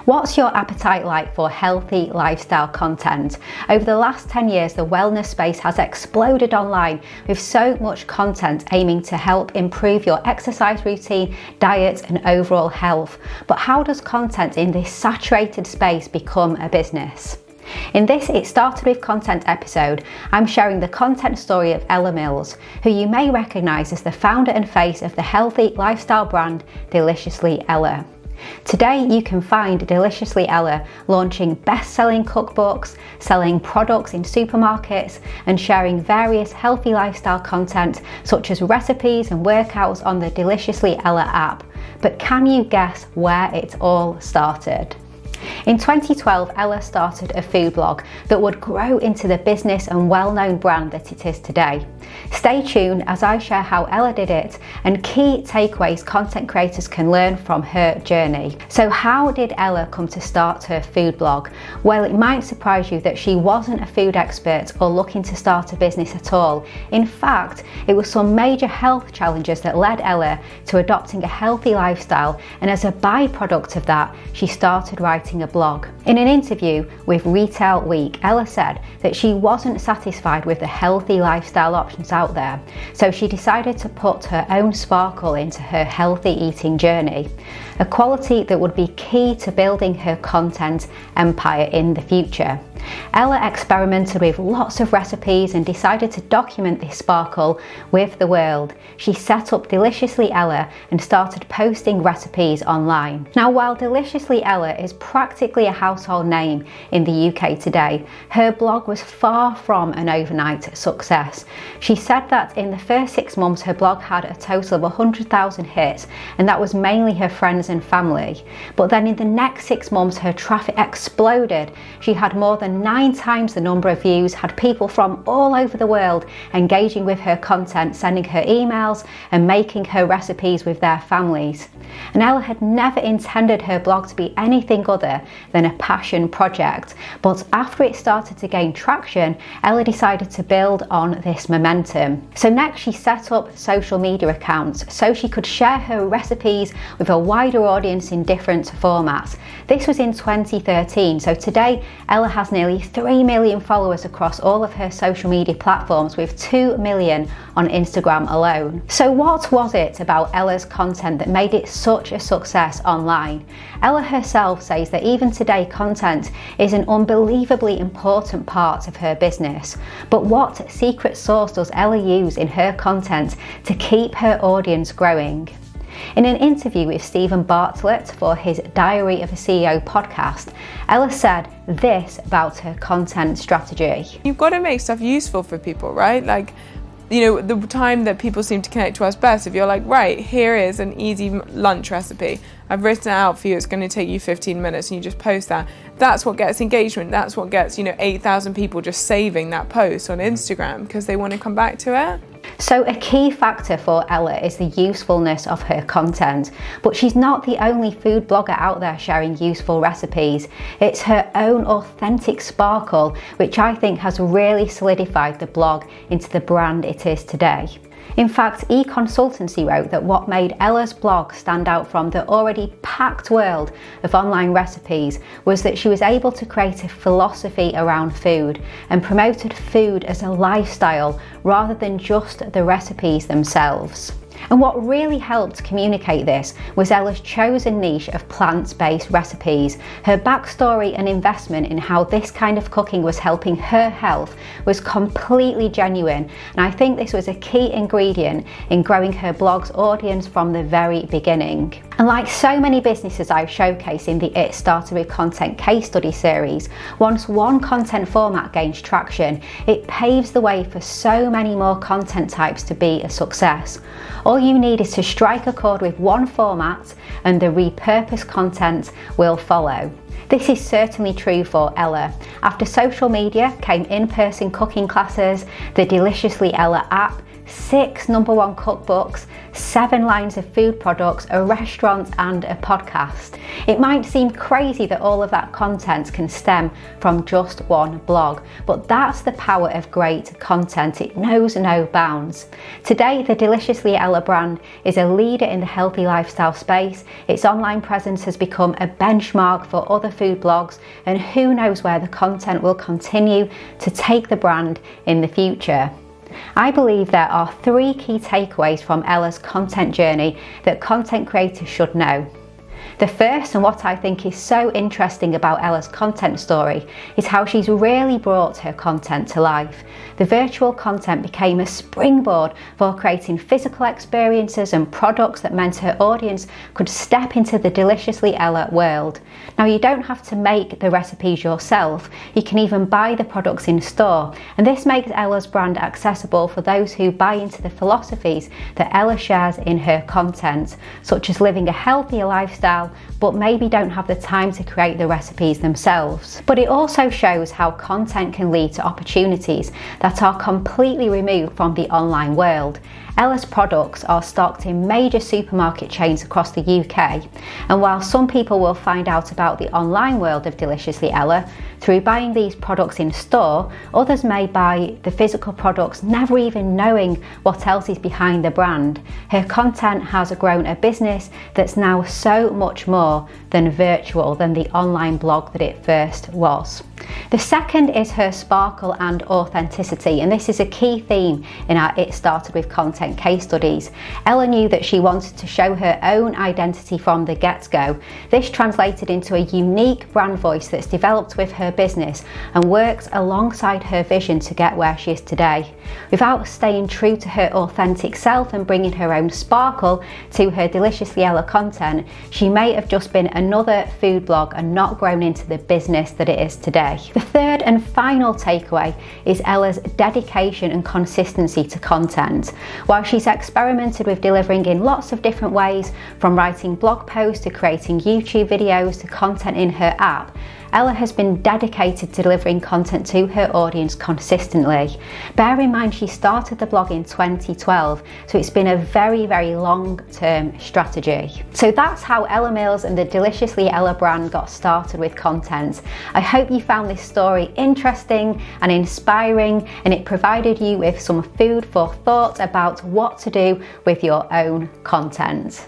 What's your appetite like for healthy lifestyle content? Over the last 10 years, the wellness space has exploded online with so much content aiming to help improve your exercise routine, diet, and overall health. But how does content in this saturated space become a business? In this It Started With Content episode, I'm sharing the content story of Ella Mills, who you may recognise as the founder and face of the healthy lifestyle brand Deliciously Ella. Today you can find Deliciously Ella launching best-selling cookbooks, selling products in supermarkets, and sharing various healthy lifestyle content such as recipes and workouts on the Deliciously Ella app. But can you guess where it all started? In 2012, Ella started a food blog that would grow into the business and well-known brand that it is today. Stay tuned as I share how Ella did it and key takeaways content creators can learn from her journey. So how did Ella come to start her food blog? Well, it might surprise you that she wasn't a food expert or looking to start a business at all. In fact, it was some major health challenges that led Ella to adopting a healthy lifestyle, and as a byproduct of that, she started writing a blog. In an interview with Retail Week, Ella said that she wasn't satisfied with the healthy lifestyle options out there, so she decided to put her own sparkle into her healthy eating journey, a quality that would be key to building her content empire in the future. Ella experimented with lots of recipes and decided to document this sparkle with the world. She set up Deliciously Ella and started posting recipes online. Now, while Deliciously Ella is practically a household name in the UK today, her blog was far from an overnight success. She said that in the first 6 months her blog had a total of 100,000 hits, and that was mainly her friends and family. But then in the next 6 months her traffic exploded. She had more than 9 times the number of views, had people from all over the world engaging with her content, sending her emails and making her recipes with their families. And Ella had never intended her blog to be anything other than a passion project, but after it started to gain traction, Ella decided to build on this momentum. So next she set up social media accounts so she could share her recipes with a wider audience in different formats. This was in 2013, so today Ella has nearly 3 million followers across all of her social media platforms, with 2 million on Instagram alone. So what was it about Ella's content that made it such a success online? Ella herself says that even today content is an unbelievably important part of her business. But what secret sauce does Ella use in her content to keep her audience growing? In an interview with Stephen Bartlett for his Diary of a CEO podcast, Ella said this about her content strategy. You've got to make stuff useful for people, right? Like, you know, the time that people seem to connect to us best, if you're like, right, here is an easy lunch recipe. I've written it out for you. It's going to take you 15 minutes and you just post that. That's what gets engagement. That's what gets, 8,000 people just saving that post on Instagram because they want to come back to it. So a key factor for Ella is the usefulness of her content, but she's not the only food blogger out there sharing useful recipes. It's her own authentic sparkle, which I think has really solidified the blog into the brand it is today. In fact, eConsultancy wrote that what made Ella's blog stand out from the already packed world of online recipes was that she was able to create a philosophy around food and promoted food as a lifestyle rather than just the recipes themselves. And what really helped communicate this was Ella's chosen niche of plant-based recipes. Her backstory and investment in how this kind of cooking was helping her health was completely genuine, and I think this was a key ingredient in growing her blog's audience from the very beginning. And like so many businesses I've showcased in the It Started With Content case study series, once one content format gains traction, it paves the way for so many more content types to be a success. All you need is to strike a chord with one format and the repurposed content will follow. This is certainly true for Ella. After social media came in-person cooking classes, the Deliciously Ella app, 6 #1 cookbooks, 7 lines of food products, a restaurant and a podcast. It might seem crazy that all of that content can stem from just one blog, but that's the power of great content. It knows no bounds. Today, the Deliciously Ella brand is a leader in the healthy lifestyle space. Its online presence has become a benchmark for other food blogs, and who knows where the content will continue to take the brand in the future. I believe there are 3 key takeaways from Ella's content journey that content creators should know. The first, and what I think is so interesting about Ella's content story, is how she's really brought her content to life. The virtual content became a springboard for creating physical experiences and products that meant her audience could step into the Deliciously Ella world. Now, you don't have to make the recipes yourself, you can even buy the products in store, and this makes Ella's brand accessible for those who buy into the philosophies that Ella shares in her content, such as living a healthier lifestyle, but maybe don't have the time to create the recipes themselves. But it also shows how content can lead to opportunities that are completely removed from the online world. Ella's products are stocked in major supermarket chains across the UK, and while some people will find out about the online world of Deliciously Ella through buying these products in store, others may buy the physical products never even knowing what else is behind the brand. Her content has grown a business that's now so much more than virtual, than the online blog that it first was. The second is her sparkle and authenticity, and this is a key theme in our It Started With Content case studies. Ella knew that she wanted to show her own identity from the get-go. This translated into a unique brand voice that's developed with her business and works alongside her vision to get where she is today. Without staying true to her authentic self and bringing her own sparkle to her Deliciously Ella content, she may have just been another food blog and not grown into the business that it is today. The third and final takeaway is Ella's dedication and consistency to content. While she's experimented with delivering in lots of different ways, from writing blog posts to creating YouTube videos to content in her app, Ella has been dedicated to delivering content to her audience consistently. Bear in mind, she started the blog in 2012, so it's been a very, very long-term strategy. So that's how Ella Mills and the Deliciously Ella brand got started with content. I hope you found this story interesting and inspiring, and it provided you with some food for thought about what to do with your own content.